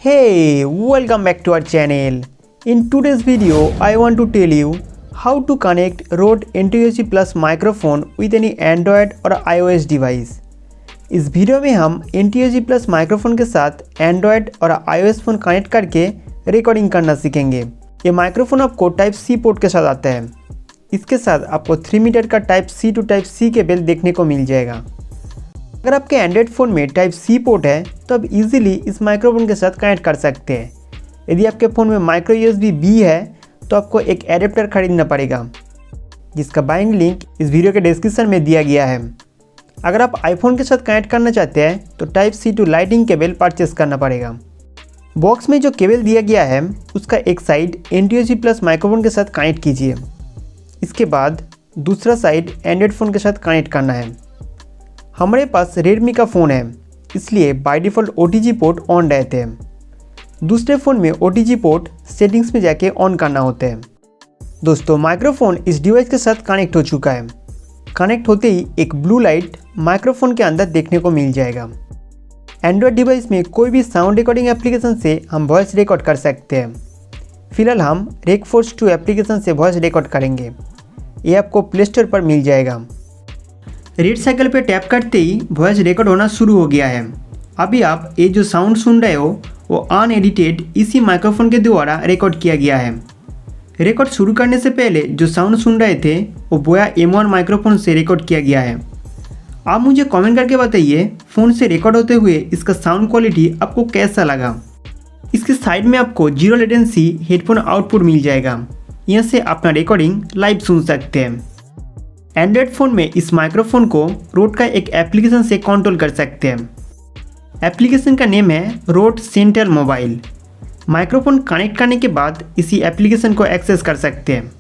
Hey, welcome back to our channel. In today's video, I want to tell you how to connect Rode NT-UC Plus microphone with any Android और iOS device. इस video में हम NT-UC Plus microphone के साथ Android और iOS phone connect करके recording करना सीखेंगे। ये माइक्रोफोन आपको Type-C पोर्ट के साथ आता है। इसके साथ आपको 3 मीटर का Type-C to Type-C केबल देखने को मिल जाएगा। अगर आपके एंड्रॉयड फ़ोन में Type-C पोर्ट है तो आप इजीली इस माइक्रोफोन के साथ कनेक्ट कर सकते हैं। यदि आपके फ़ोन में माइक्रो USB-B है तो आपको एक एडेप्टर खरीदना पड़ेगा, जिसका बाइंग लिंक इस वीडियो के डिस्क्रिप्शन में दिया गया है। अगर आप आईफोन के साथ कनेक्ट करना चाहते हैं तो Type-C to lighting cable purchase करना पड़ेगा। बॉक्स में जो केबल दिया गया है उसका एक साइड NT-UC Plus माइक्रोफोन के साथ कनेक्ट कीजिए। इसके बाद दूसरा साइड एंड्रॉयड फ़ोन के साथ कनेक्ट करना है। हमारे पास Redmi का फ़ोन है, इसलिए by default OTG port on रहते हैं। दूसरे फ़ोन में OTG पोर्ट सेटिंग्स में जाके ऑन करना होता है। दोस्तों, माइक्रोफोन इस डिवाइस के साथ कनेक्ट हो चुका है। कनेक्ट होते ही एक ब्लू लाइट माइक्रोफोन के अंदर देखने को मिल जाएगा। एंड्रॉयड डिवाइस में कोई भी साउंड रिकॉर्डिंग एप्लीकेशन से हम वॉइस रिकॉर्ड कर सकते हैं। फिलहाल हम रेकफोर्स 2 एप्लीकेशन से वॉइस रिकॉर्ड करेंगे। ये आपको प्ले स्टोर पर मिल जाएगा। रेड साइकिल पे टैप करते ही वॉइस रिकॉर्ड होना शुरू हो गया है। अभी आप ये जो साउंड सुन रहे हो वो अनएडिटेड इसी माइक्रोफोन के द्वारा रिकॉर्ड किया गया है। रिकॉर्ड शुरू करने से पहले जो साउंड सुन रहे थे वो बोया M1 माइक्रोफोन से रिकॉर्ड किया गया है। आप मुझे कमेंट करके बताइए फ़ोन से रिकॉर्ड होते हुए इसका साउंड क्वालिटी आपको कैसा लगा। इसके साइड में आपको 0 लेटेंसी हेडफोन आउटपुट मिल जाएगा। यहाँ से अपना रिकॉर्डिंग लाइव सुन सकते हैं। एंड्रॉयड फ़ोन में इस माइक्रोफोन को रोड का एक एप्लीकेशन से कंट्रोल कर सकते हैं। एप्लीकेशन का नेम है road centre mobile. Microphone connect करने के बाद इसी एप्लीकेशन को एक्सेस कर सकते हैं।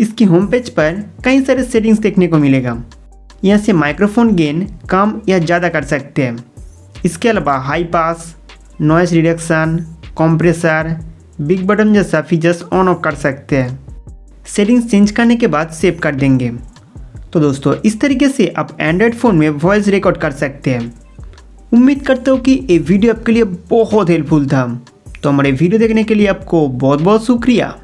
इसकी होम पेज पर कई सारे सेटिंग्स देखने को मिलेगा। यहाँ से माइक्रोफोन गेन कम या ज़्यादा कर सकते हैं। इसके अलावा high pass, noise reduction, compressor, big button जैसा फीचर्स ऑन ऑफ कर सकते हैं। सेटिंग्स चेंज करने के बाद सेव कर देंगे। तो दोस्तों, इस तरीके से आप एंड्रॉयड फ़ोन में वॉइस रिकॉर्ड कर सकते हैं। उम्मीद करता हूँ कि ये वीडियो आपके लिए बहुत हेल्पफुल था। तो हमारे वीडियो देखने के लिए आपको बहुत बहुत शुक्रिया।